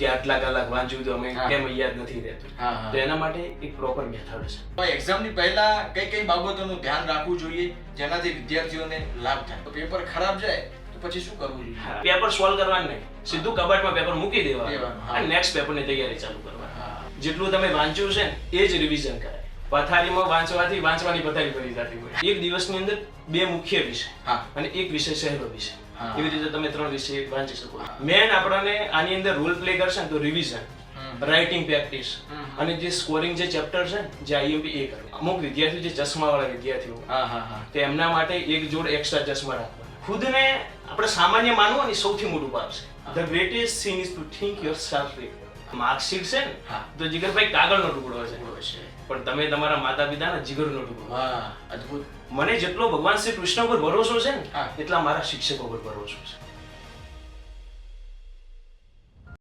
કે આટલા કલાક વાંચ્યું તો અમે કેમ યાદ નથી રહેતું. તો એના માટે એક પ્રોપર મેથડ છે. તો એક્ઝામની પહેલા કઈ કઈ બાબતોનું ધ્યાન રાખવું જોઈએ જેનાથી વિદ્યાર્થીઓને લાભ થાય? તો પેપર ખરાબ જાય તો પછી શું કરવું જોઈએ? પેપર સોલ્વ કરવાનું નહીં, સીધું કબાટમાં પેપર મૂકી દેવાનું અને નેક્સ્ટ પેપરની તૈયારી ચાલુ કરવાની. જેટલું તમે વાંચ્યું છે ને એ જ રિવિઝન કરાય. પથારીમાં વાંચવાથી વાંચવાની પથારી ભરી જતી હોય. એક દિવસની અંદર 2 મુખ્ય વિષય અને એક વિષય સહેલો વિષય, એવી રીતે તમે 3 વિષય વાંચી શકો. મેન આપણને આની અંદર રોલ પ્લે કરશે ને તો રિવિઝન, રાઇટિંગ પ્રેક્ટિસ અને જે સ્કોરિંગ જે ચેપ્ટર છે ને જે આઈએમપી એ કરવું. અમુક વિદ્યાર્થીઓ જે ચશ્માવાળા વિદ્યાર્થીઓ તો એમના માટે એક જોડ એક્સ્ટ્રા ચશ્મા રાખવાના. ખુદને આપણે સામાન્ય માનવું ને સૌથી મોટું પાપ છે. The greatest thing is two think yourself. Marksheet છે ને તો જીગરભાઈ કાગળનો ટુકડો છે, પણ તમે તમારા માતા પિતાના જીગરનો ટુકડો. અદ્ભુત. મને જેટલો ભગવાન શ્રી કૃષ્ણ પર ભરોસો છે ને એટલા મારા શિક્ષકો પર ભરોસો છે.